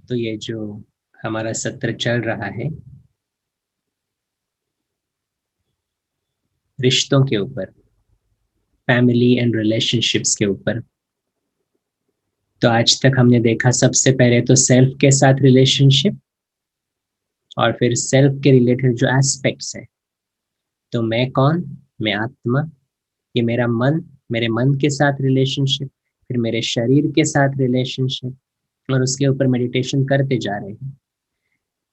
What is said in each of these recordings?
तो ये जो हमारा सत्र चल रहा है रिश्तों के ऊपर, फैमिली एंड रिलेशनशिप्स के ऊपर। तो आज तक हमने देखा सबसे पहले तो सेल्फ के साथ रिलेशनशिप, और फिर सेल्फ के रिलेटेड जो एस्पेक्ट्स है। तो मैं कौन? मैं आत्मा। ये मेरा मन, मेरे मन के साथ रिलेशनशिप, फिर मेरे शरीर के साथ रिलेशनशिप, और उसके ऊपर मेडिटेशन करते जा रहे हैं।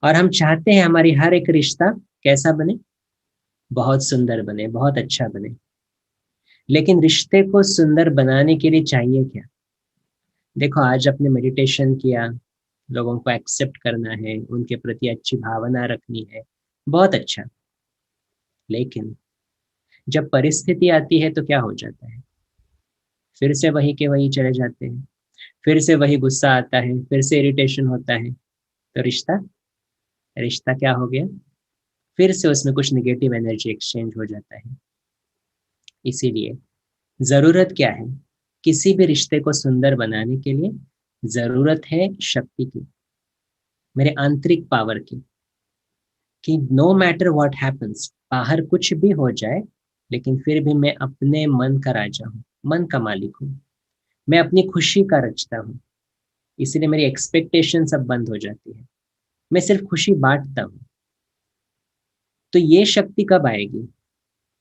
और हम चाहते हैं हमारी हर एक रिश्ता कैसा बने? बहुत सुंदर बने, बहुत अच्छा बने। लेकिन रिश्ते को सुंदर बनाने के लिए चाहिए क्या? देखो, आज आपने मेडिटेशन किया, लोगों को एक्सेप्ट करना है, उनके प्रति अच्छी भावना रखनी है, बहुत अच्छा। लेकिन जब परिस्थिति आती है तो क्या हो जाता है? फिर से वही के वही चले जाते हैं, फिर से वही गुस्सा आता है, फिर से इरिटेशन होता है। तो रिश्ता रिश्ता क्या हो गया? फिर से उसमें कुछ निगेटिव एनर्जी एक्सचेंज हो जाता है। इसीलिए जरूरत क्या है? किसी भी रिश्ते को सुंदर बनाने के लिए जरूरत है शक्ति की, मेरे आंतरिक पावर की। कि नो मैटर व्हाट हैपन्स, बाहर कुछ भी हो जाए, लेकिन फिर भी मैं अपने मन का राजा हूँ, मन का मालिक हूँ। मैं अपनी खुशी का रचता हूँ। इसीलिए मेरी एक्सपेक्टेशन सब बंद हो जाती है। मैं सिर्फ खुशी बांटता हूँ। तो ये शक्ति कब आएगी?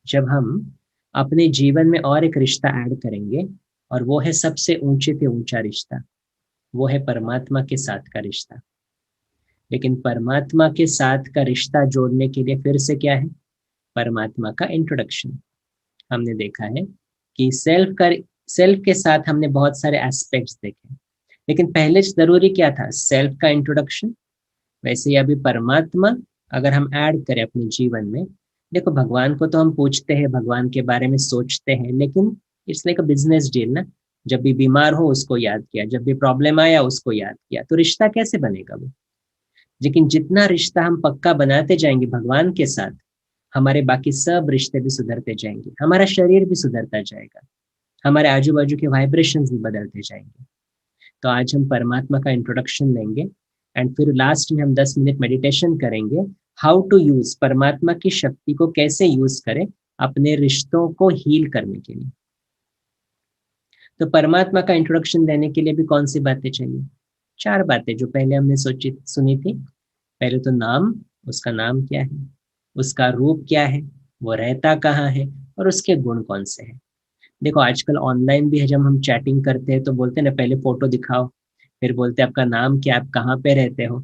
जब हम अपने जीवन में और एक रिश्ता ऐड करेंगे, और वो है सबसे ऊंचे से ऊंचा रिश्ता। वो है परमात्मा के साथ का रिश्ता। लेकिन परमात्मा के साथ का रिश्ता जोड़ने के लिए फिर से क्या है? परमात्मा का इंट्रोडक्शन। हमने देखा है कि सेल्फ के साथ हमने बहुत सारे एस्पेक्ट्स देखे, लेकिन पहले जरूरी क्या था? सेल्फ का इंट्रोडक्शन। वैसे ही अभी परमात्मा अगर हम ऐड करें अपने जीवन में, देखो भगवान को तो हम पूछते हैं, भगवान के बारे में सोचते हैं, लेकिन it's like a business deal ना। जब भी बीमार हो उसको याद किया, जब भी प्रॉब्लम आया उसको याद किया, तो रिश्ता कैसे बनेगा वो? लेकिन जितना रिश्ता हम पक्का बनाते जाएंगे भगवान के साथ, हमारे बाकी सब रिश्ते भी सुधरते जाएंगे, हमारा शरीर भी सुधरता जाएगा, हमारे आजू बाजू के वाइब्रेशंस भी बदलते जाएंगे। तो आज हम परमात्मा का इंट्रोडक्शन लेंगे, एंड फिर लास्ट में हम 10 मिनट मेडिटेशन करेंगे। हाउ टू यूज परमात्मा की शक्ति को, कैसे यूज करें अपने रिश्तों को हील करने के लिए। तो परमात्मा का इंट्रोडक्शन देने के लिए भी कौन सी बातें चाहिए? 4 बातें जो पहले हमने सोची सुनी थी। पहले तो नाम, उसका नाम क्या है, उसका रूप क्या है, वो रहता कहाँ है, और उसके गुण कौन से हैं। देखो आजकल ऑनलाइन भी है, जब हम चैटिंग करते हैं तो बोलते हैं ना, पहले फोटो दिखाओ, फिर बोलते हैं आपका नाम क्या, आप कहाँ पे रहते हो।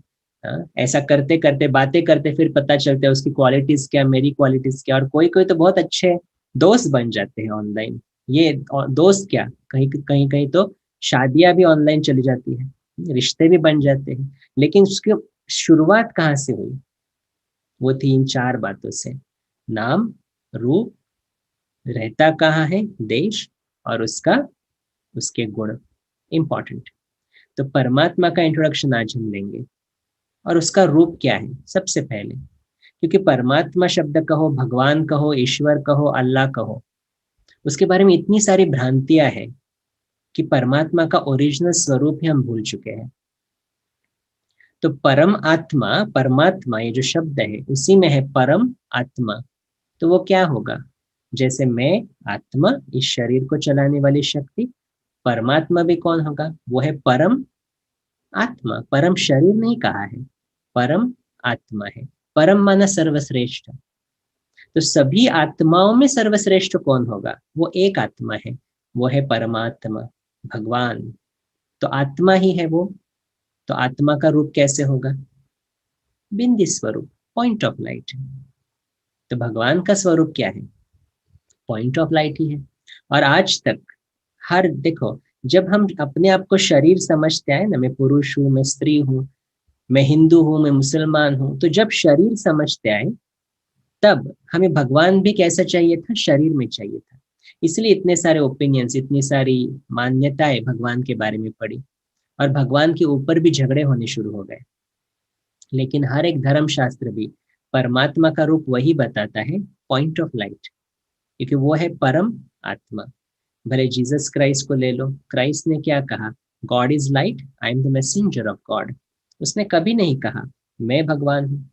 हाँ, ऐसा करते करते बातें करते फिर पता चलता है उसकी क्वालिटीज क्या, मेरी क्वालिटीज क्या, और कोई कोई तो बहुत अच्छे दोस्त बन जाते हैं ऑनलाइन। ये दोस्त क्या, कहीं कहीं कहीं तो शादियां भी ऑनलाइन चली जाती है, रिश्ते भी बन जाते हैं। लेकिन उसकी शुरुआत कहाँ से हुई? वो थी इन 4 बातों से। नाम, रूप, रहता कहाँ है, देश, और उसके गुण इंपॉर्टेंट। तो परमात्मा का इंट्रोडक्शन आज हम लेंगे। और उसका रूप क्या है सबसे पहले? क्योंकि परमात्मा शब्द कहो, भगवान कहो, ईश्वर कहो, अल्लाह कहो, उसके बारे में इतनी सारी भ्रांतियां हैं कि परमात्मा का ओरिजिनल स्वरूप ही हम भूल चुके हैं। तो परम आत्मा, परमात्मा ये जो शब्द है उसी में है परम आत्मा। तो वो क्या होगा? जैसे मैं आत्मा, इस शरीर को चलाने वाली शक्ति, परमात्मा भी कौन होगा? वो है परम आत्मा। परम शरीर नहीं कहा है, परम आत्मा है। परम माना सर्वश्रेष्ठ। तो सभी आत्माओं में सर्वश्रेष्ठ कौन होगा? वो एक आत्मा है, वो है परमात्मा, भगवान। तो आत्मा ही है वो। तो आत्मा का रूप कैसे होगा? बिंदी स्वरूप, पॉइंट ऑफ लाइट। तो भगवान का स्वरूप क्या है? पॉइंट ऑफ लाइट ही है। और आज तक हर देखो, जब हम अपने आप को शरीर समझते हैं ना, मैं पुरुष हूँ, मैं स्त्री हूँ, मैं हिंदू हूँ, मैं मुसलमान हूँ, तो जब शरीर समझते आए तब हमें भगवान भी कैसा चाहिए था? शरीर में चाहिए था। इसलिए इतने सारे ओपिनियंस, इतनी सारी मान्यताएं भगवान के बारे में पड़ी, और भगवान के ऊपर भी झगड़े होने शुरू हो गए। लेकिन हर एक धर्म शास्त्र भी परमात्मा का रूप वही बताता है, पॉइंट ऑफ लाइट, क्योंकि वो है परम आत्मा। भले जीसस क्राइस्ट को ले लो, क्राइस्ट ने क्या कहा? God is light, I am the messenger of God. उसने कभी नहीं कहा मैं भगवान हूँ।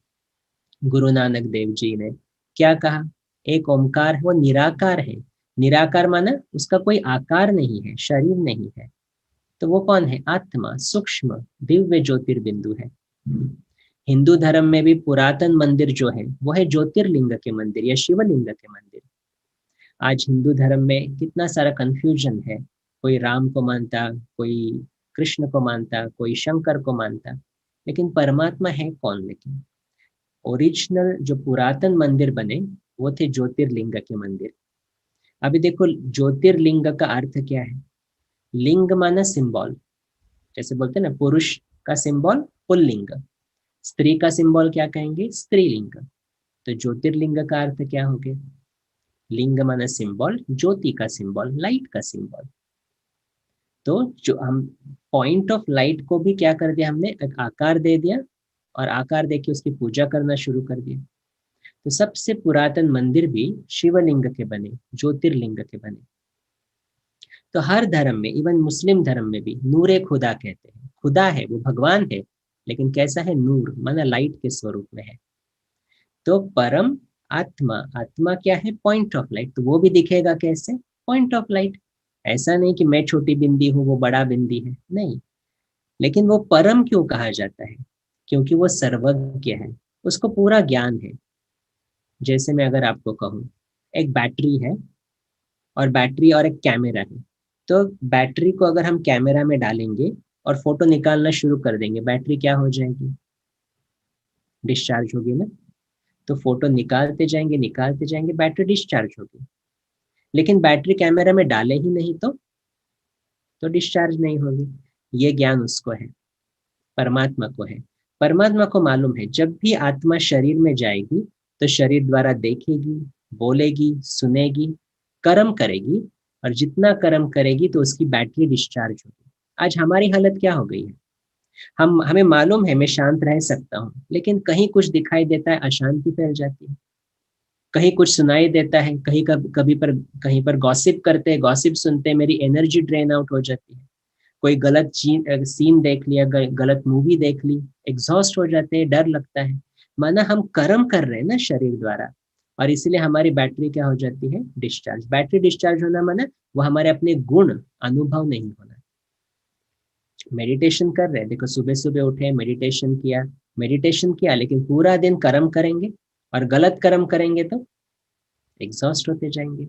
गुरु नानक देव जी ने क्या कहा? एक ओमकार है, वो निराकार है। निराकार माना उसका कोई आकार नहीं है, शरीर नहीं है। तो वो कौन है? आत्मा, सूक्ष्म दिव्य ज्योतिर्बिंदु है। हिंदू धर्म में भी पुरातन मंदिर जो है वो है ज्योतिर्लिंग के मंदिर या शिवलिंग के मंदिर। आज हिंदू धर्म में कितना सारा कंफ्यूजन है। कोई राम को मानता, कोई कृष्ण को मानता, कोई शंकर को मानता, लेकिन परमात्मा है कौन? लेकिन ओरिजिनल जो पुरातन मंदिर बने वो थे ज्योतिर्लिंग के मंदिर। अभी देखो ज्योतिर्लिंग का अर्थ क्या है? लिंग माना सिंबल। जैसे बोलते हैं ना, पुरुष का सिंबल पुल्लिंग, स्त्री का सिंबल क्या कहेंगे? स्त्रीलिंग। तो ज्योतिर्लिंग का अर्थ क्या हो गया? लिंग माना सिंबल, ज्योति का सिंबल, लाइट का सिंबल। तो जो हम पॉइंट ऑफ लाइट को भी क्या कर दिया हमने? एक आकार दे दिया, और आकार देके उसकी पूजा करना शुरू कर दिया। तो सबसे पुरातन मंदिर भी शिवलिंग के बने, ज्योतिर्लिंग के बने। तो हर धर्म में, इवन मुस्लिम धर्म में भी नूरे खुदा कहते हैं। खुदा है, वो भगवान है, लेकिन कैसा है? नूर माना लाइट के स्वरूप में है। तो परम आत्मा, आत्मा क्या है? Point of light. तो वो भी दिखेगा कैसे? Point of light. ऐसा नहीं कि मैं छोटी बिंदी हूँ वो बड़ा बिंदी है, नहीं। लेकिन वो परम क्यों कहा जाता है? क्योंकि वो सर्वज्ञ है, उसको पूरा ज्ञान है। जैसे मैं अगर आपको कहूँ, एक बैटरी है, और बैटरी और एक कैमरा है। तो बैटरी को अगर हम कैमरा में डालेंगे और फोटो निकालना शुरू कर देंगे, बैटरी क्या हो जाएगी? डिस्चार्ज होगी ना। तो फोटो निकालते जाएंगे, बैटरी डिस्चार्ज होगी। लेकिन बैटरी कैमरा में डाले ही नहीं तो डिस्चार्ज नहीं होगी। ये ज्ञान उसको है, परमात्मा को है। परमात्मा को मालूम है जब भी आत्मा शरीर में जाएगी तो शरीर द्वारा देखेगी, बोलेगी, सुनेगी, कर्म करेगी, और जितना कर्म करेगी तो उसकी बैटरी डिस्चार्ज होगी। आज हमारी हालत क्या हो गई है? हमें मालूम है मैं शांत रह सकता हूँ, लेकिन कहीं कुछ दिखाई देता है, अशांति फैल जाती है। कहीं कुछ सुनाई देता है, कहीं पर गॉसिप करते हैं, गॉसिप सुनते हैं, मेरी एनर्जी ड्रेन आउट हो जाती है। कोई गलत सीन देख लिया, गलत मूवी देख ली, एग्जॉस्ट हो जाते हैं, डर लगता है। माना हम कर्म कर रहे हैं ना शरीर द्वारा, और इसलिए हमारी बैटरी क्या हो जाती है? डिस्चार्ज। बैटरी डिस्चार्ज होना माना वो हमारे अपने गुण अनुभव नहीं होना। मेडिटेशन कर रहे हैं, देखो सुबह सुबह उठे, मेडिटेशन किया, लेकिन पूरा दिन कर्म करेंगे और गलत कर्म करेंगे तो एग्जॉस्ट होते जाएंगे।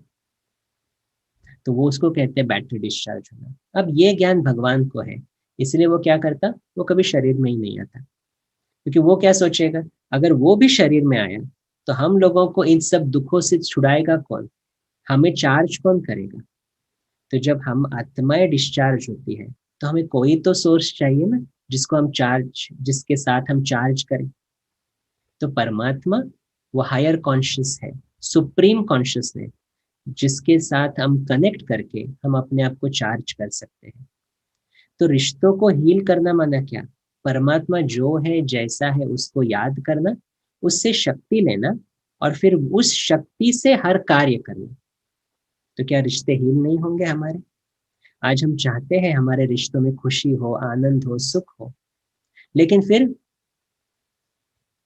तो वो उसको कहते हैं बैटरी डिस्चार्ज होना। अब ये ज्ञान भगवान को है, इसलिए वो क्या करता? वो कभी शरीर में ही नहीं आता। क्योंकि वो क्या सोचेगा, अगर वो भी शरीर में आया तो हम लोगों को इन सब दुखों से छुड़ाएगा कौन? हमें चार्ज कौन करेगा? तो जब हम आत्माएं डिस्चार्ज होती है तो हमें कोई तो सोर्स चाहिए ना, जिसके साथ हम चार्ज करें। तो परमात्मा वो हायर कॉन्शियस है, सुप्रीम कॉन्शियसनेस, जिसके साथ हम कनेक्ट करके हम अपने आप को चार्ज कर सकते हैं। तो रिश्तों को हील करना माना क्या? परमात्मा जो है, जैसा है, उसको याद करना, उससे शक्ति लेना, और फिर उस शक्ति से हर कार्य करना। तो क्या रिश्ते हील नहीं होंगे हमारे? आज हम चाहते हैं हमारे रिश्तों में खुशी हो, आनंद हो, सुख हो, लेकिन फिर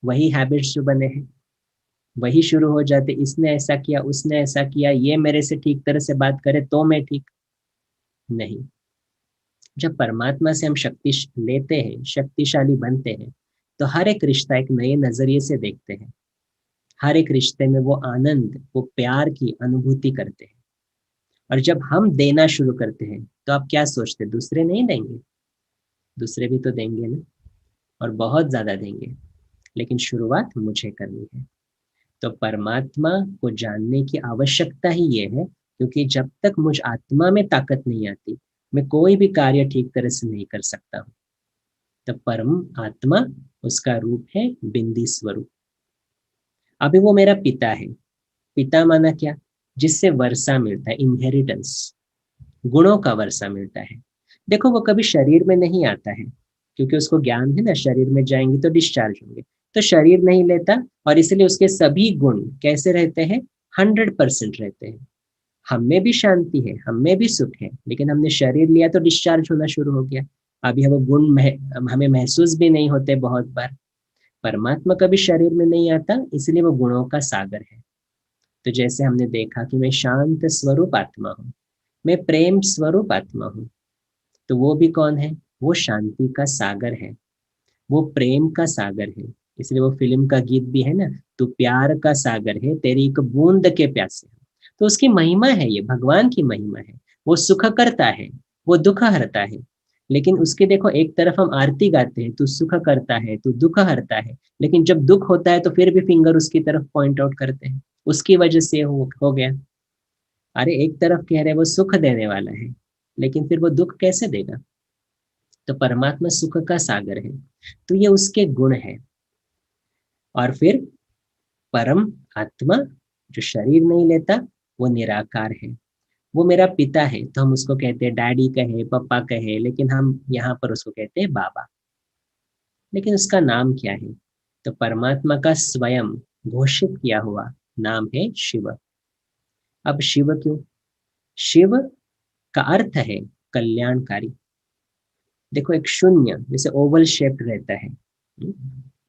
वही हैबिट्स जो बने हैं वही शुरू हो जाते। इसने ऐसा किया, उसने ऐसा किया, ये मेरे से ठीक तरह से बात करे तो मैं ठीक। नहीं। जब परमात्मा से हम शक्ति लेते हैं, शक्तिशाली बनते हैं, तो हर एक रिश्ता एक नए नजरिए से देखते हैं। हर एक रिश्ते में वो आनंद, वो प्यार की अनुभूति करते हैं। और जब हम देना शुरू करते हैं तो आप क्या सोचते? दूसरे नहीं देंगे? दूसरे भी तो देंगे ना, और बहुत ज्यादा देंगे। लेकिन शुरुआत मुझे करनी है। तो परमात्मा को जानने की आवश्यकता ही ये है, क्योंकि जब तक मुझ आत्मा में ताकत नहीं आती, मैं कोई भी कार्य ठीक तरह से नहीं कर सकता हूँ। तो परम आत्मा, उसका रूप है बिंदी स्वरूप। अभी वो मेरा पिता है। पिता माना क्या? जिससे वर्षा मिलता है, इनहेरिटेंस, गुणों का वर्षा मिलता है। देखो वो कभी शरीर में नहीं आता है, क्योंकि उसको ज्ञान है ना, शरीर में जाएंगे तो डिस्चार्ज होंगे। तो शरीर नहीं लेता, और इसलिए उसके सभी गुण कैसे रहते हैं? 100% रहते हैं। हम में भी शांति है, हम में भी सुख है, लेकिन हमने शरीर लिया तो डिस्चार्ज होना शुरू हो गया। अभी वो गुण हमें महसूस भी नहीं होते बहुत बार। परमात्मा कभी शरीर में नहीं आता, इसलिए वो गुणों का सागर है। तो जैसे हमने देखा कि मैं शांत स्वरूप आत्मा हूँ, मैं प्रेम स्वरूप आत्मा हूँ, तो वो भी कौन है? वो शांति का सागर है, वो प्रेम का सागर है। इसलिए वो फिल्म का गीत भी है ना, तू प्यार का सागर है, तेरी एक बूंद के प्यासे। तो उसकी महिमा है, ये भगवान की महिमा है। वो सुख करता है, वो दुख हरता है। लेकिन उसके देखो, एक तरफ हम आरती गाते हैं, तू सुख करता है, तू दुख हरता है, लेकिन जब दुख होता है तो फिर भी फिंगर उसकी तरफ पॉइंट आउट करते हैं, उसकी वजह से हो गया। अरे एक तरफ कह रहे वो सुख देने वाला है, लेकिन फिर वो दुख कैसे देगा? तो परमात्मा सुख का सागर है, तो ये उसके गुण है। और फिर परम आत्मा जो शरीर नहीं लेता, वो निराकार है, वो मेरा पिता है। तो हम उसको कहते हैं डैडी कहे, पापा कहे, लेकिन हम यहाँ पर उसको कहते हैं बाबा। लेकिन उसका नाम क्या है? तो परमात्मा का स्वयं घोषित किया हुआ नाम है शिव। अब शिव क्यों? शिव का अर्थ है कल्याणकारी। देखो एक शून्य जैसे ओवल शेप रहता है,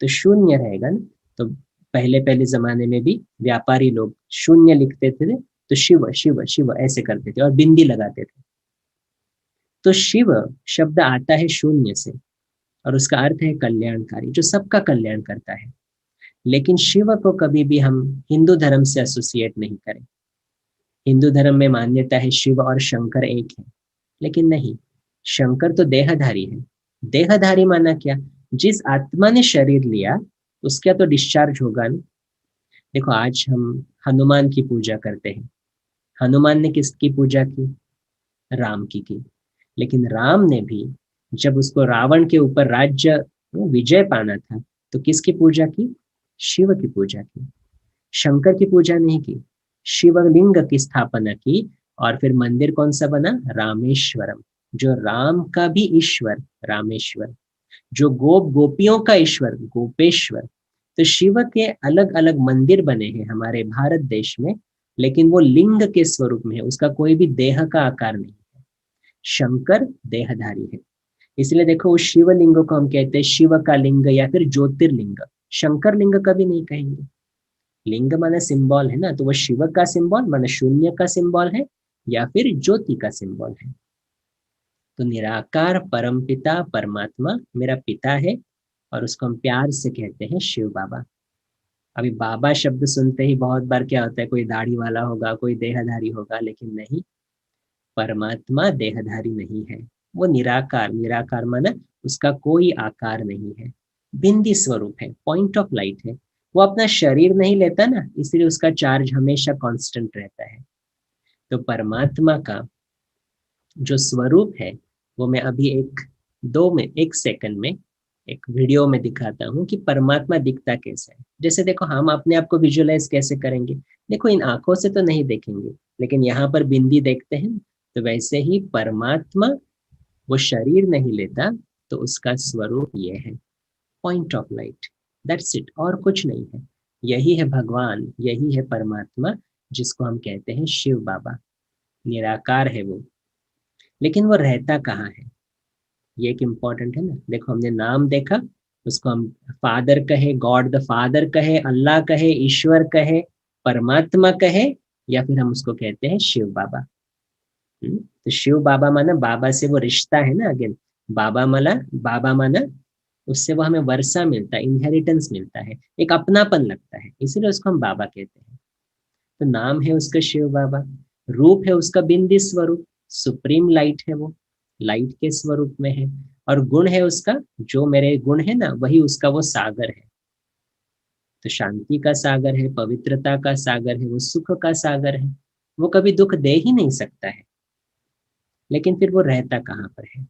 तो शून्य रहेगा ना। तो पहले पहले जमाने में भी व्यापारी लोग शून्य लिखते थे, तो शिव शिव शिव ऐसे करते थे और बिंदी लगाते थे। तो शिव शब्द आता है शून्य से, और उसका अर्थ है कल्याणकारी, जो सबका कल्याण करता है। लेकिन शिव को कभी भी हम हिंदू धर्म से एसोसिएट नहीं करें। हिंदू धर्म में मान्यता है शिव और शंकर एक है, लेकिन नहीं, शंकर तो देहधारी है। देहधारी माना क्या? जिस आत्मा ने शरीर लिया उसका तो डिस्चार्ज होगा ना। देखो आज हम हनुमान की पूजा करते हैं, हनुमान ने किसकी पूजा की? राम की। लेकिन राम ने भी जब उसको रावण के ऊपर राज्य विजय पाना था, तो किसकी पूजा की? शिव की पूजा की, शंकर की पूजा नहीं की। शिवलिंग की स्थापना की, और फिर मंदिर कौन सा बना? रामेश्वरम, जो राम का भी ईश्वर रामेश्वर, जो गोपियों का ईश्वर गोपेश्वर। तो शिव के अलग अलग मंदिर बने हैं हमारे भारत देश में, लेकिन वो लिंग के स्वरूप में है, उसका कोई भी देह का आकार नहीं है। शंकर देहधारी है, इसलिए देखो उस शिवलिंग को हम कहते हैं शिव का लिंग या फिर ज्योतिर्लिंग। शंकर लिंग कभी नहीं कहेंगे। लिंग माने सिंबल है ना, तो वो शिव का सिंबल माने शून्य का सिंबल है, या फिर ज्योति का सिंबल है। तो निराकार परमपिता परमात्मा मेरा पिता है, और उसको हम प्यार से कहते हैं शिव बाबा। अभी बाबा शब्द सुनते ही बहुत बार क्या होता है, कोई दाढ़ी वाला होगा, कोई देहधारी होगा, लेकिन नहीं, परमात्मा देहधारी नहीं है। वो निराकार, निराकार माना उसका कोई आकार नहीं है, बिंदी स्वरूप है, पॉइंट ऑफ लाइट है। वो अपना शरीर नहीं लेता ना, इसलिए उसका चार्ज हमेशा कांस्टेंट रहता है। तो परमात्मा का जो स्वरूप है, वो मैं अभी एक सेकंड में एक वीडियो में दिखाता हूँ कि परमात्मा दिखता कैसे है। जैसे देखो हम अपने आप को विजुअलाइज कैसे करेंगे? देखो इन आंखों से तो नहीं देखेंगे, लेकिन यहाँ पर बिंदी देखते हैं, तो वैसे ही परमात्मा वो शरीर नहीं लेता, तो उसका स्वरूप ये है, point of light, that's it, और कुछ नहीं है। यही है भगवान, यही है परमात्मा, जिसको हम कहते हैं शिव बाबा। निराकार है वो, लेकिन वो रहता कहाँ है? ये एक इम्पॉर्टेंट है ना। देखो हमने नाम देखा, उसको हम फादर कहे, गॉड द फादर कहे, अल्लाह कहे, ईश्वर कहे, परमात्मा कहे, या फिर हम उसको कहते हैं शिव बाबा। तो शिव बाबा माना बाबा से वो रिश्ता है ना, अगेन बाबा माना उससे वो हमें वर्षा मिलता है, इनहेरिटेंस मिलता है, एक अपनापन लगता है, इसीलिए उसको हम बाबा कहते हैं। तो नाम है उसका शिव बाबा, रूप है उसका बिंदी स्वरूप, सुप्रीम लाइट है वो, लाइट के स्वरूप में है। और गुण है उसका, जो मेरे गुण है ना, वही उसका वो सागर है। तो शांति का सागर है, पवित्रता का सागर है, वो सुख का सागर है। वो कभी दुख दे ही नहीं सकता है, लेकिन फिर वो रहता कहाँ पर है?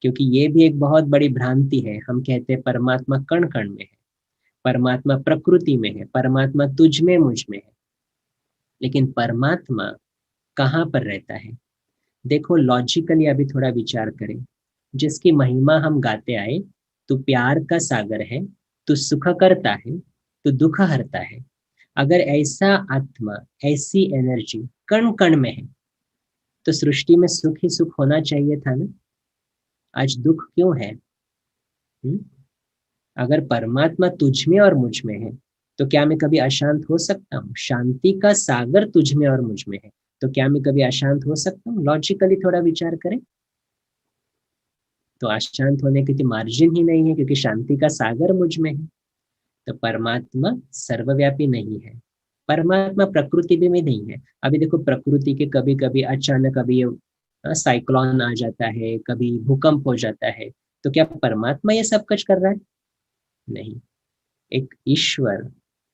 क्योंकि ये भी एक बहुत बड़ी भ्रांति है। हम कहते हैं परमात्मा कण कण में है, परमात्मा प्रकृति में है, परमात्मा तुझ में मुझ में है, लेकिन परमात्मा कहाँ पर रहता है? देखो लॉजिकली अभी थोड़ा विचार करें, जिसकी महिमा हम गाते आए, तू प्यार का सागर है, तू सुख करता है, तू दुख हरता है। अगर ऐसा आत्मा, ऐसी एनर्जी कण कण में है, तो सृष्टि में सुख ही सुख होना चाहिए था ना। आज दुख क्यों है? अगर परमात्मा तुझ में और मुझ में है तो क्या मैं कभी अशांत हो सकता हूँ? शांति का सागर तुझ में और मुझ में है तो क्या मैं कभी अशांत हो सकता हूँ? लॉजिकली थोड़ा विचार करें तो अशांत होने की मार्जिन ही नहीं है, क्योंकि शांति का सागर मुझ में है। तो परमात्मा सर्वव्यापी नहीं है, परमात्मा प्रकृति में नहीं है। अभी देखो प्रकृति के कभी कभी अचानक अभी साइक्लोन आ जाता है, कभी भूकंप हो जाता है, तो क्या परमात्मा ये सब कुछ कर रहा है? नहीं। एक ईश्वर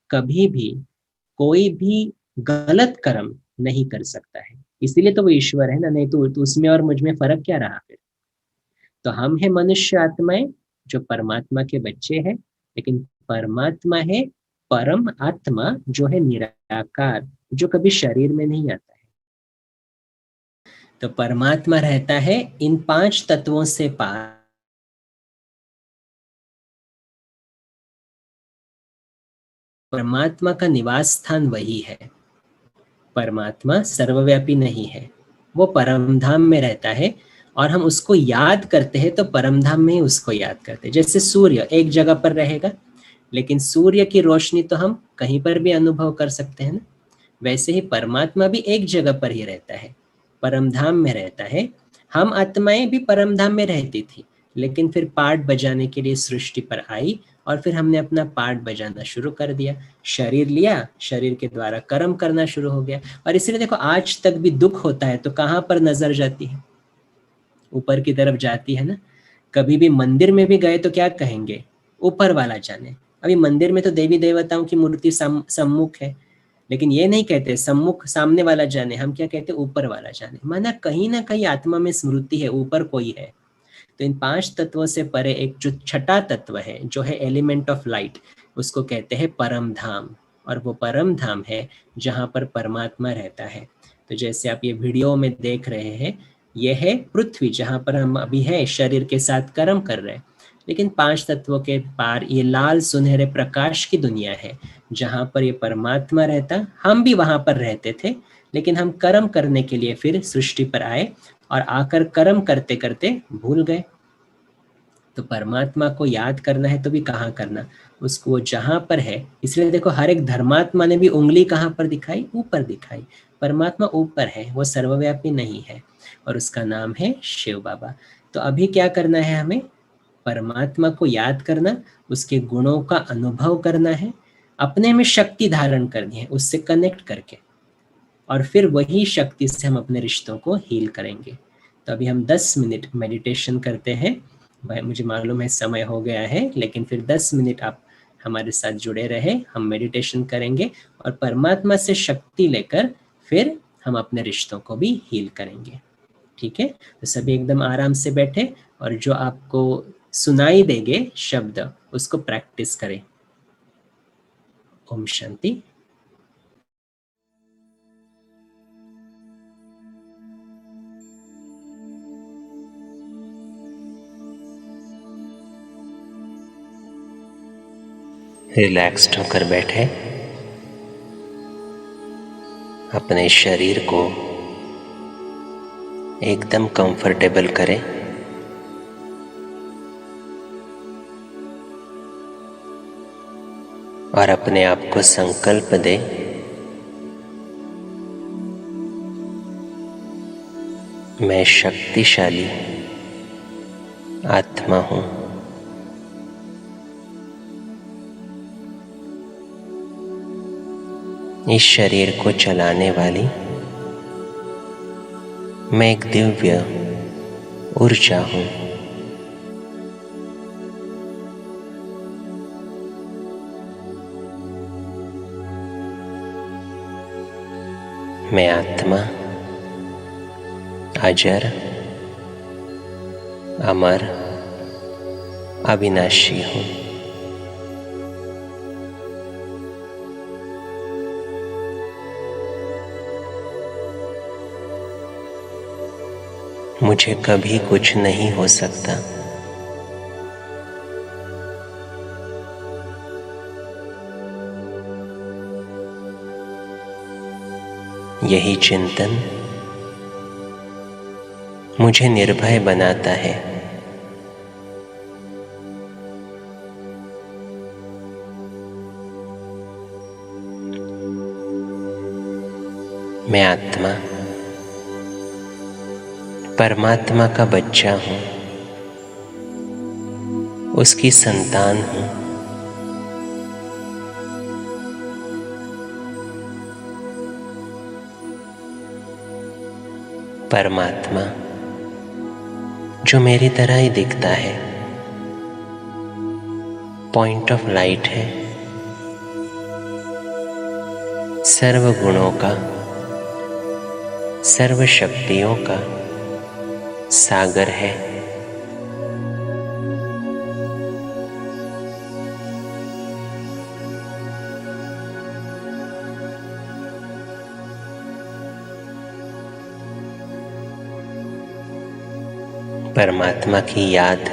कभी भी कोई भी गलत कर्म नहीं कर सकता है, इसीलिए तो वो ईश्वर है ना, नहीं तो उसमें और मुझ में फर्क क्या रहा फिर? तो हम है मनुष्य आत्माएं जो परमात्मा के बच्चे हैं, लेकिन परमात्मा है परम आत्मा जो है निराकार, जो कभी शरीर में नहीं आता है। तो परमात्मा रहता है इन 5 तत्वों से पार। परमात्मा का निवास स्थान वही है। परमात्मा सर्वव्यापी नहीं है, वो परमधाम में रहता है और हम उसको याद करते हैं तो परमधाम में ही उसको याद करते हैं। जैसे सूर्य एक जगह पर रहेगा, लेकिन सूर्य की रोशनी तो हम कहीं पर भी अनुभव कर सकते हैं ना। वैसे ही परमात्मा भी एक जगह पर ही रहता है, परमधाम में रहता है। हम आत्माएं भी परमधाम में रहती थी, लेकिन फिर पार्ट बजाने के लिए सृष्टि पर आई और फिर हमने अपना पार्ट बजाना शुरू कर दिया, शरीर लिया, शरीर के द्वारा कर्म करना शुरू हो गया। और इसलिए देखो आज तक भी दुख होता है तो कहाँ पर नजर जाती है? ऊपर की तरफ जाती है ना। कभी भी मंदिर में भी गए तो क्या कहेंगे? ऊपर वाला जाने। अभी मंदिर में तो देवी देवताओं की मूर्ति सम्मुख है, लेकिन ये नहीं कहते सम्मुख सामने वाला जाने, हम क्या कहते ऊपर वाला जाने। माना कहीं ना कहीं आत्मा में स्मृति है, ऊपर कोई है। तो इन 5 तत्वों से परे एक जो छठा तत्व है, जो है एलिमेंट ऑफ लाइट, उसको कहते हैं परम धाम। और वो परम धाम है जहाँ पर परमात्मा रहता है। तो जैसे आप ये वीडियो में देख रहे हैं, ये है पृथ्वी जहाँ पर हम अभी हैं, शरीर के साथ कर्म कर रहे हैं। लेकिन 5 तत्वों के पार ये लाल सुनहरे प्रकाश की दुनिया है, जहाँ पर ये परमात्मा रहता। हम भी वहाँ पर रहते थे, लेकिन हम कर्म करने के लिए फिर सृष्टि पर आए और आकर कर्म करते करते भूल गए। तो परमात्मा को याद करना है तो भी कहाँ करना? उसको वो जहाँ पर है। इसलिए देखो हर एक धर्मात्मा ने भी उंगली कहाँ पर दिखाई? ऊपर दिखाई। परमात्मा ऊपर है, वो सर्वव्यापी नहीं है, और उसका नाम है शिव बाबा। तो अभी क्या करना है हमें? परमात्मा को याद करना, उसके गुणों का अनुभव करना है, अपने में शक्ति धारण करनी है उससे कनेक्ट करके, और फिर वही शक्ति से हम अपने रिश्तों को हील करेंगे। तो अभी हम 10 मिनट मेडिटेशन करते हैं। भाई मुझे मालूम है समय हो गया है, लेकिन फिर 10 मिनट आप हमारे साथ जुड़े रहे, हम मेडिटेशन करेंगे और परमात्मा से शक्ति लेकर फिर हम अपने रिश्तों को भी हील करेंगे। ठीक है? तो सभी एकदम आराम से बैठे और जो आपको सुनाई देंगे शब्द उसको प्रैक्टिस करें। ओम शांति। रिलैक्स्ड होकर बैठे, अपने शरीर को एकदम कंफर्टेबल करें। और अपने आप को संकल्प दें, मैं शक्तिशाली आत्मा हूँ। इस शरीर को चलाने वाली मैं एक दिव्य ऊर्जा हूँ। मैं आत्मा अजर, अमर, अविनाशी हूँ। मुझे कभी कुछ नहीं हो सकता। यही चिंतन मुझे निर्भय बनाता है। मैं आत्मा परमात्मा का बच्चा हूँ, उसकी संतान हूँ। परमात्मा जो मेरी तरह ही दिखता है, पॉइंट ऑफ लाइट है, सर्व गुणों का, सर्व शक्तियों का सागर है। परमात्मा की याद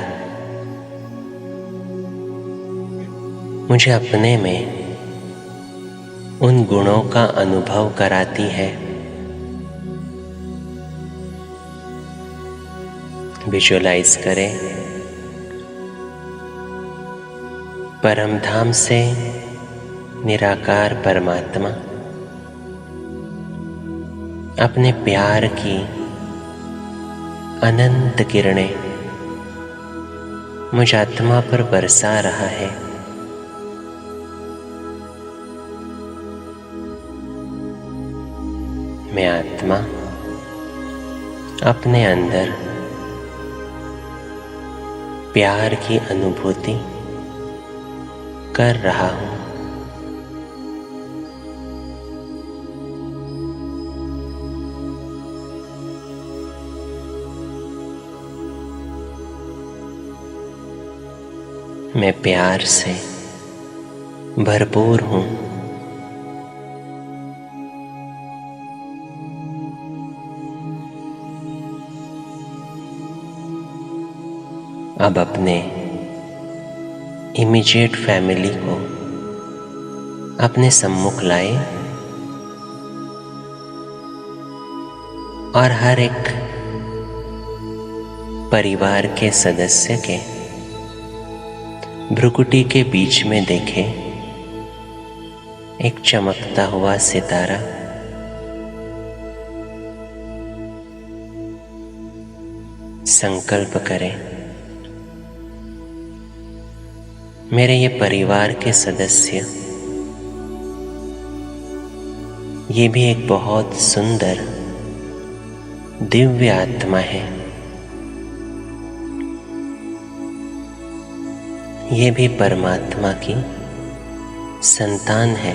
मुझे अपने में उन गुणों का अनुभव कराती है। विजुअलाइज करें, परमधाम से निराकार परमात्मा अपने प्यार की अनंत किरणें मुझ आत्मा पर बरसा रहा है। मैं आत्मा अपने अंदर प्यार की अनुभूति कर रहा हूँ। मैं प्यार से भरपूर हूँ। अब अपने इमीडिएट फैमिली को अपने सम्मुख लाए और हर एक परिवार के सदस्य के भ्रुकुटी के बीच में देखे एक चमकता हुआ सितारा। संकल्प करें, मेरे ये परिवार के सदस्य, ये भी एक बहुत सुंदर दिव्य आत्मा है। ये भी परमात्मा की संतान है।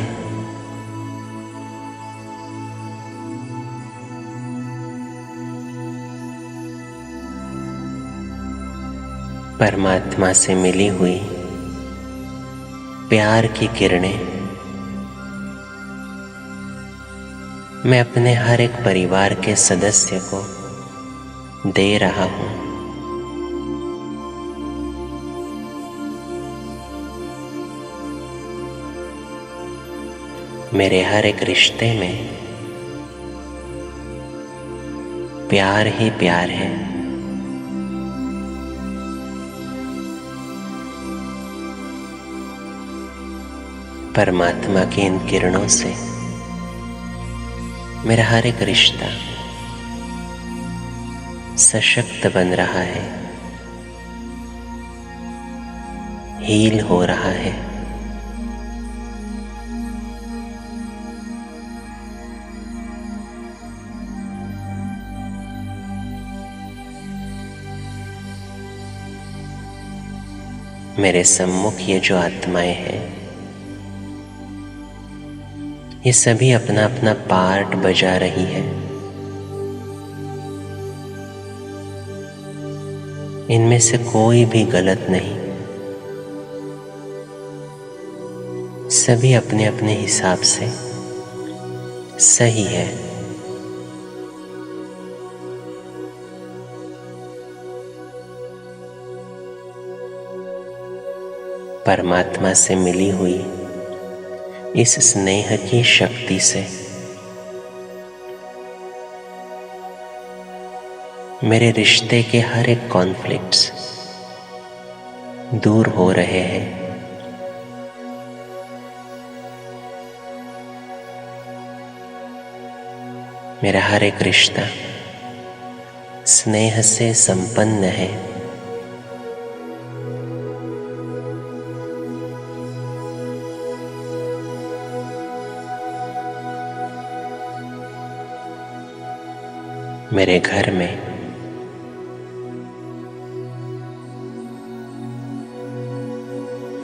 परमात्मा से मिली हुई प्यार की किरणें मैं अपने हर एक परिवार के सदस्य को दे रहा हूँ। मेरे हर एक रिश्ते में प्यार ही प्यार है। परमात्मा की इन किरणों से मेरा हर एक रिश्ता सशक्त बन रहा है, हील हो रहा है। मेरे सम्मुख ये जो आत्माएं हैं, ये सभी अपना अपना पार्ट बजा रही है। इनमें से कोई भी गलत नहीं, सभी अपने अपने हिसाब से सही है। परमात्मा से मिली हुई इस स्नेह की शक्ति से मेरे रिश्ते के हर एक कॉन्फ्लिक्ट्स दूर हो रहे हैं। मेरा हर एक रिश्ता स्नेह से संपन्न है। मेरे घर में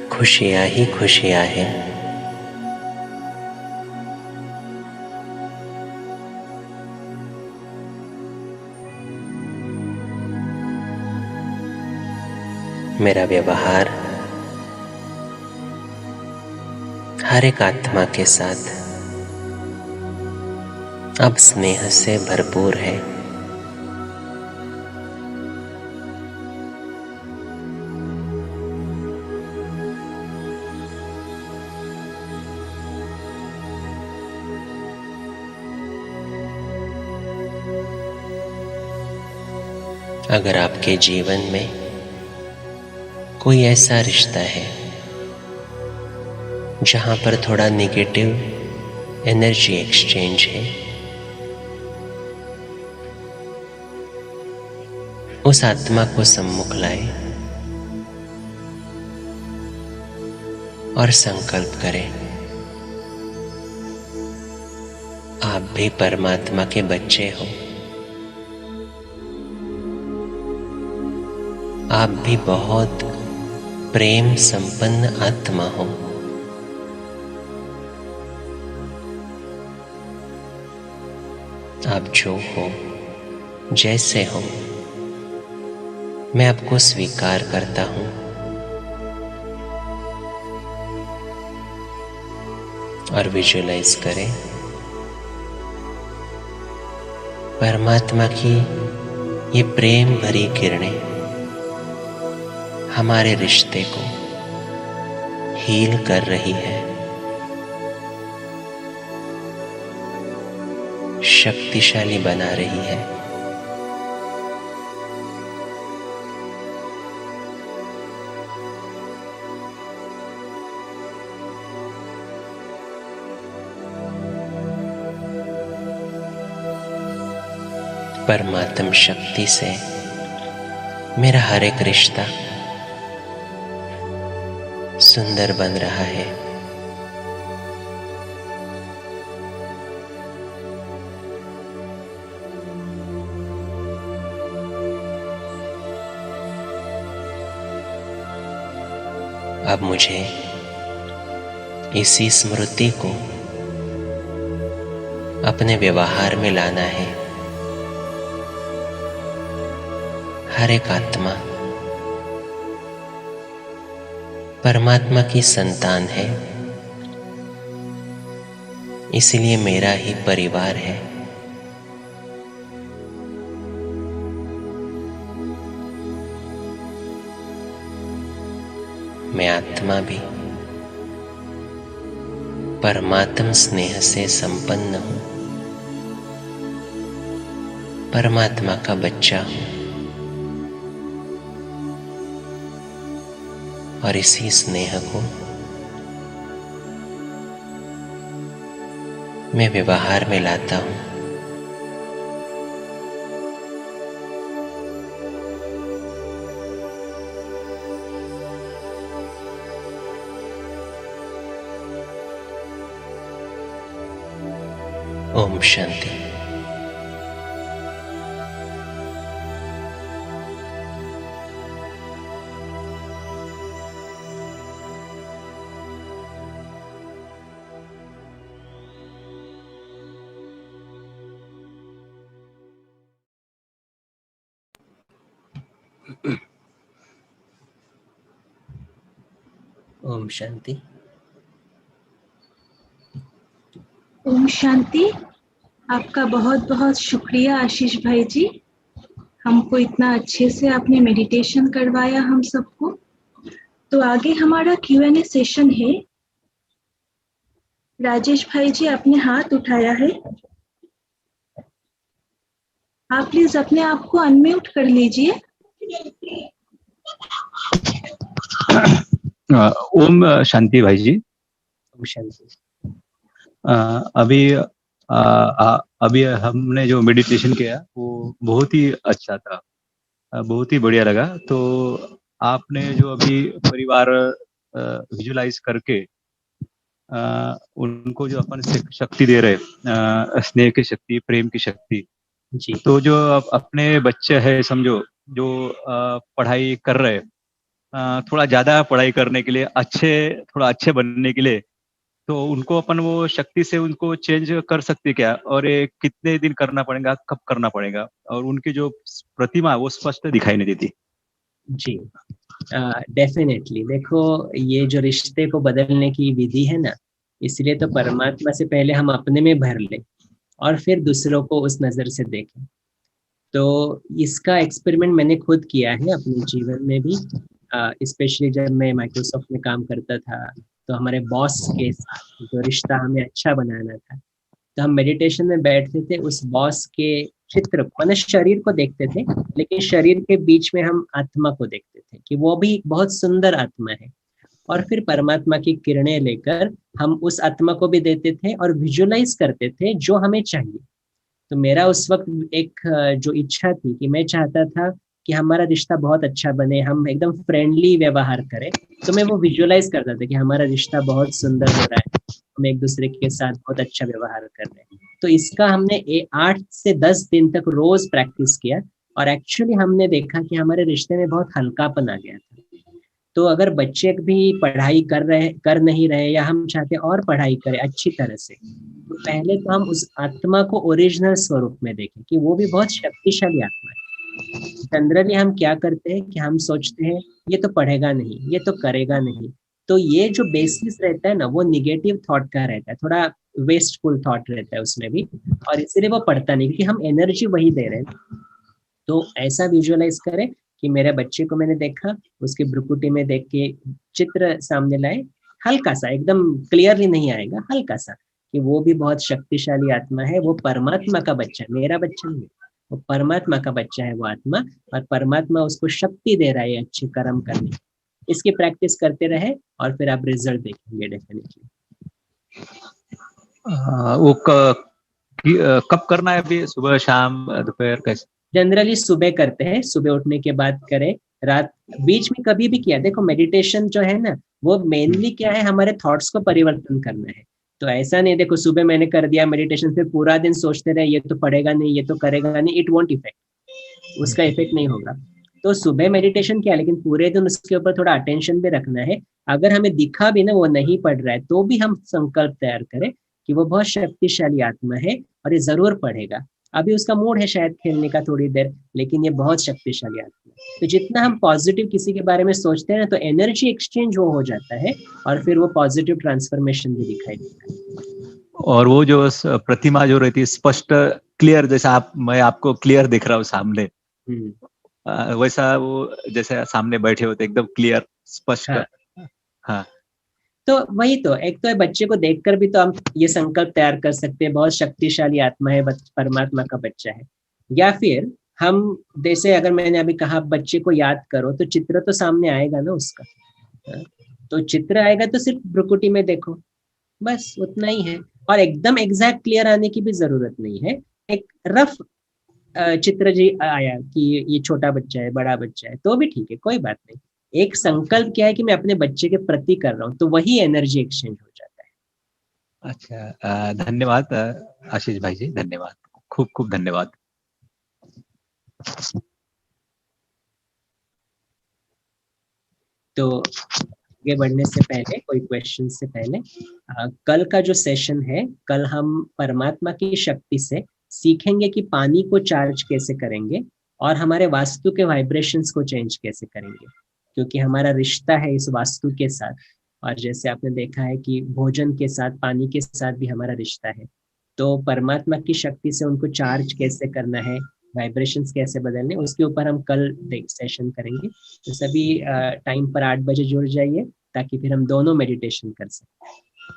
खुशियाँ ही खुशियाँ हैं। मेरा व्यवहार हर एक आत्मा के साथ अब स्नेह से भरपूर है। अगर आपके जीवन में कोई ऐसा रिश्ता है जहां पर थोड़ा नेगेटिव एनर्जी एक्सचेंज है, उस आत्मा को सम्मुख लाए और संकल्प करें, आप भी परमात्मा के बच्चे हो, आप भी बहुत प्रेम संपन्न आत्मा हो। आप जो हो, जैसे हो, मैं आपको स्वीकार करता हूं और विजुअलाइज करें परमात्मा की ये प्रेम भरी किरणें हमारे रिश्ते को हील कर रही है, शक्तिशाली बना रही है। परमात्म शक्ति से मेरा हर एक रिश्ता सुंदर बन रहा है। अब मुझे इसी स्मृति को अपने व्यवहार में लाना है। हर एक आत्मा परमात्मा की संतान है, इसलिए मेरा ही परिवार है। मैं आत्मा भी परमात्म स्नेह से संपन्न हूं, परमात्मा का बच्चा हूं और इसी स्नेह को मैं व्यवहार में लाता हूं। ओम शांति। ओम शांति। ओम शांति। आपका बहुत बहुत शुक्रिया आशीष भाई जी, हमको इतना अच्छे से आपने मेडिटेशन करवाया हम सबको। तो आगे हमारा Q&A सेशन है। राजेश भाई जी आपने हाथ उठाया है, आप प्लीज अपने आप को अनम्यूट कर लीजिए। ओम शांति भाई जी। ओम शांति। अभी अभी हमने जो मेडिटेशन किया वो बहुत ही अच्छा था, बहुत ही बढ़िया लगा। तो आपने जो अभी परिवार विजुलाइज करके उनको जो अपन शक्ति दे रहे, स्नेह की शक्ति, प्रेम की शक्ति, जी तो जो अपने बच्चे हैं समझो, जो पढ़ाई कर रहे, थोड़ा ज्यादा पढ़ाई करने के लिए, थोड़ा अच्छे बनने के लिए, तो उनको अपन वो शक्ति से उनको चेंज कर सकते क्या, और ये कितने दिन करना पड़ेगा, कब करना पड़ेगा, और उनकी जो प्रतिमा वो स्पष्ट दिखाई नहीं देती। जी डेफिनेटली देखो, ये जो रिश्ते को बदलने की विधि है ना, इसलिए तो परमात्मा से पहले हम अपने में भर ले और फिर दूसरों को उस नज़र से देखें। तो इसका एक्सपेरिमेंट मैंने खुद किया है अपने जीवन में भी, स्पेशली जब मैं माइक्रोसॉफ्ट में काम करता था, तो हमारे बॉस के साथ जो रिश्ता हमें अच्छा बनाना था, तो हम मेडिटेशन में बैठते थे, उस बॉस के चित्र को, मतलब शरीर को देखते थे, लेकिन शरीर के बीच में हम आत्मा को देखते थे कि वो भी बहुत सुंदर आत्मा है। और फिर परमात्मा की किरणें लेकर हम उस आत्मा को भी देते थे और विजुलाइज करते थे जो हमें चाहिए। तो मेरा उस वक्त एक जो इच्छा थी कि मैं चाहता था कि हमारा रिश्ता बहुत अच्छा बने, हम एकदम फ्रेंडली व्यवहार करें। तो मैं वो विजुलाइज करता था कि हमारा रिश्ता बहुत सुंदर हो रहा है, हम एक दूसरे के साथ बहुत अच्छा व्यवहार कर रहे हैं। तो इसका हमने 8 से 10 दिन तक रोज प्रैक्टिस किया, और एक्चुअली हमने देखा कि हमारे रिश्ते में बहुत हल्कापन आ गया था। तो अगर बच्चे भी पढ़ाई कर नहीं रहे, या हम चाहते और पढ़ाई करें अच्छी तरह से, तो पहले तो हम उस आत्मा को ओरिजिनल स्वरूप में देखें कि वो भी बहुत शक्तिशाली आत्मा है। जनरली हम क्या करते हैं कि हम सोचते हैं ये तो पढ़ेगा नहीं, ये तो करेगा नहीं, तो ये जो बेसिस रहता है ना, वो निगेटिव थॉट का रहता है, थोड़ा वेस्टफुल थॉट रहता है उसमें भी, और इसीलिए वो पढ़ता नहीं, क्योंकि हम एनर्जी वही दे रहे हैं। तो ऐसा विजुअलाइज करें कि मेरे बच्चे को मैंने देखा, उसके भ्रुकुटी में देख के चित्र सामने लाए, हल्का सा, एकदम क्लियरली नहीं आएगा, हल्का सा, कि वो भी बहुत शक्तिशाली आत्मा है, वो परमात्मा का बच्चा है, मेरा बच्चा नहीं है, वो परमात्मा का बच्चा है वो आत्मा, और परमात्मा उसको शक्ति दे रहा है अच्छे कर्म करने की। इसकी प्रैक्टिस करते रहे और फिर आप रिजल्ट देखेंगे डेफिनेटली। वो कब करना है अभी, सुबह शाम दोपहर कैसे? जनरली सुबह करते हैं, सुबह उठने के बाद करें, रात बीच में कभी भी किया। देखो मेडिटेशन जो है ना, वो मेनली क्या है, हमारे थॉट्स को परिवर्तन करना है। तो ऐसा नहीं देखो सुबह मैंने कर दिया मेडिटेशन, फिर पूरा दिन सोचते रहे ये तो पढ़ेगा नहीं, ये तो करेगा नहीं, इट वोंट इफेक्ट, उसका इफेक्ट नहीं होगा। तो सुबह मेडिटेशन किया, लेकिन पूरे दिन उसके ऊपर थोड़ा अटेंशन भी रखना है। अगर हमें दिखा भी ना वो नहीं पढ़ रहा है, तो भी हम संकल्प तैयार करें कि वो बहुत शक्तिशाली आत्मा है और ये जरूर पढ़ेगा। अभी उसका मूड है शायद खेलने का थोड़ी देर, लेकिन ये बहुत शक्तिशाली आत्मा है। तो जितना हम पॉजिटिव किसी के बारे में सोचते हैं ना, तो एनर्जी एक्सचेंज वो हो जाता है, और फिर वो पॉजिटिव ट्रांसफॉर्मेशन भी दिखाई देता है। और वो जो प्रतिमा जो रहती है स्पष्ट, क्लियर, जैसा मैं आपको क्लियर दिख रहा हूँ सामने, वैसा वो जैसे सामने बैठे होते एकदम क्लियर, स्पष्ट। हाँ, हाँ, तो वही तो, एक तो है बच्चे को देखकर भी तो हम ये संकल्प तैयार कर सकते हैं बहुत शक्तिशाली आत्मा है, परमात्मा का बच्चा है। या फिर हम, जैसे अगर मैंने अभी कहा बच्चे को याद करो, तो चित्र तो सामने आएगा ना उसका। हाँ, तो चित्र आएगा तो सिर्फ भ्रुकुटी में देखो, बस उतना ही है। और एकदम एग्जैक्ट क्लियर आने की भी जरूरत नहीं है। एक रफ चित्र जी आया कि ये छोटा बच्चा है, बड़ा बच्चा है, तो भी ठीक है, कोई बात नहीं। एक संकल्प क्या है कि मैं अपने बच्चे के प्रति कर रहा हूँ, तो वही एनर्जी एक्सचेंज हो जाता है। अच्छा, धन्यवाद आशीष भाई जी, धन्यवाद, खूब खूब धन्यवाद। तो आगे बढ़ने से पहले, कोई क्वेश्चन से पहले, कल का जो सेशन है, कल हम परमात्मा की शक्ति से सीखेंगे कि पानी को चार्ज कैसे करेंगे और हमारे वास्तु के वाइब्रेशंस को चेंज कैसे करेंगे, क्योंकि हमारा रिश्ता है इस वास्तु के साथ। और जैसे आपने देखा है कि भोजन के साथ, पानी के साथ भी हमारा रिश्ता है। तो परमात्मा की शक्ति से उनको चार्ज कैसे करना है, वाइब्रेशंस कैसे बदलने, उसके ऊपर हम कल सेशन करेंगे। तो सभी टाइम पर 8 बजे जुड़ जाइए, ताकि फिर हम दोनों मेडिटेशन कर सकें,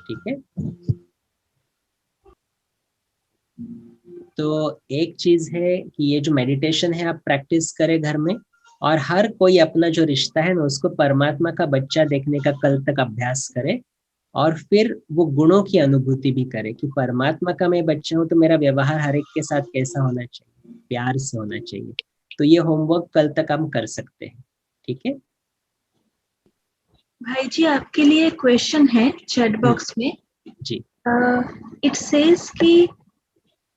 ठीक है। तो एक चीज है कि ये जो मेडिटेशन है आप प्रैक्टिस करें घर में, और हर कोई अपना जो रिश्ता है ना उसको परमात्मा का बच्चा देखने का कल तक अभ्यास करे, और फिर वो गुणों की अनुभूति भी करे कि परमात्मा का मैं बच्चा हूँ तो मेरा व्यवहार हर एक के साथ कैसा होना चाहिए, प्यार से होना चाहिए। तो ये होमवर्क कल तक हम कर सकते हैं, ठीक है। भाई जी आपके लिए क्वेश्चन है चैट बॉक्स में। जी। इट सेज कि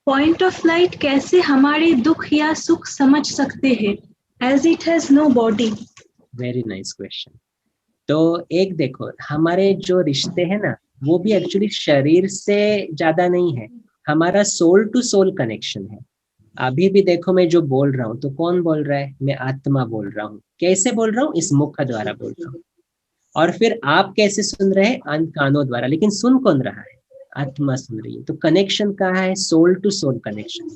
पॉइंट ऑफ लाइट कैसे हमारे दुख या सुख समझ सकते हैं as it has no body. Very nice question. तो एक देखो, हमारे जो रिश्ते हैं ना, वो भी एक्चुअली शरीर से ज्यादा नहीं है, हमारा सोल टू सोल कनेक्शन है। अभी भी देखो मैं जो बोल रहा हूँ तो कौन बोल रहा है, मैं आत्मा बोल रहा हूँ। कैसे बोल रहा हूँ, इस मुख द्वारा बोल रहा हूँ। और फिर आप कैसे सुन रहे हैं, अन कानों द्वारा, लेकिन सुन कौन रहा है, आत्मा सुन रही है। तो कनेक्शन कहाँ है, सोल टू सोल कनेक्शन।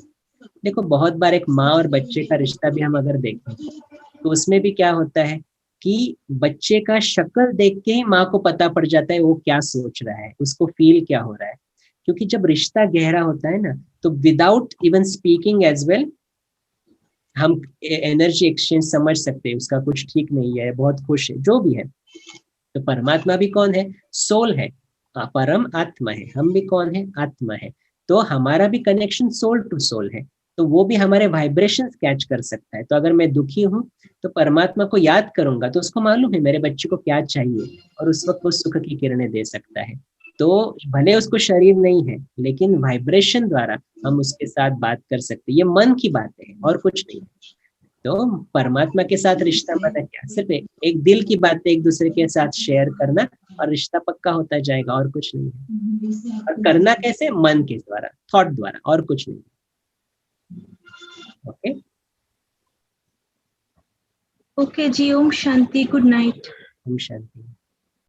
देखो बहुत बार एक माँ और बच्चे का रिश्ता भी हम अगर देखें तो उसमें भी क्या होता है कि बच्चे का शक्ल देख के ही माँ को पता पड़ जाता है वो क्या सोच रहा है, उसको फील क्या हो रहा है। क्योंकि जब रिश्ता गहरा होता है ना, तो without even speaking as well हम एनर्जी एक्सचेंज समझ सकते हैं, उसका कुछ ठीक नहीं है, बहुत खुश है, जो भी है। तो परमात्मा भी कौन है, सोल है, परम आत्मा है। हम भी कौन है, आत्मा है। तो हमारा भी कनेक्शन सोल टू सोल है। तो वो भी हमारे वाइब्रेशन कैच कर सकता है। तो अगर मैं दुखी हूँ तो परमात्मा को याद करूंगा तो उसको मालूम है मेरे बच्चे को क्या चाहिए, और उस वक्त वो सुख की किरणें दे सकता है। तो भले उसको शरीर नहीं है, लेकिन वाइब्रेशन द्वारा हम उसके साथ बात कर सकते हैं। ये मन की बात है और कुछ नहीं। तो परमात्मा के साथ रिश्ता माना क्या, सिर्फ एक दिल की बातें एक दूसरे के साथ शेयर करना, और रिश्ता पक्का होता जाएगा, और कुछ नहीं है। और करना कैसे, मन के द्वारा, थॉट द्वारा, और कुछ नहीं। ओके। ओके जी, ओम शांति, गुड नाइट। ओम शांति।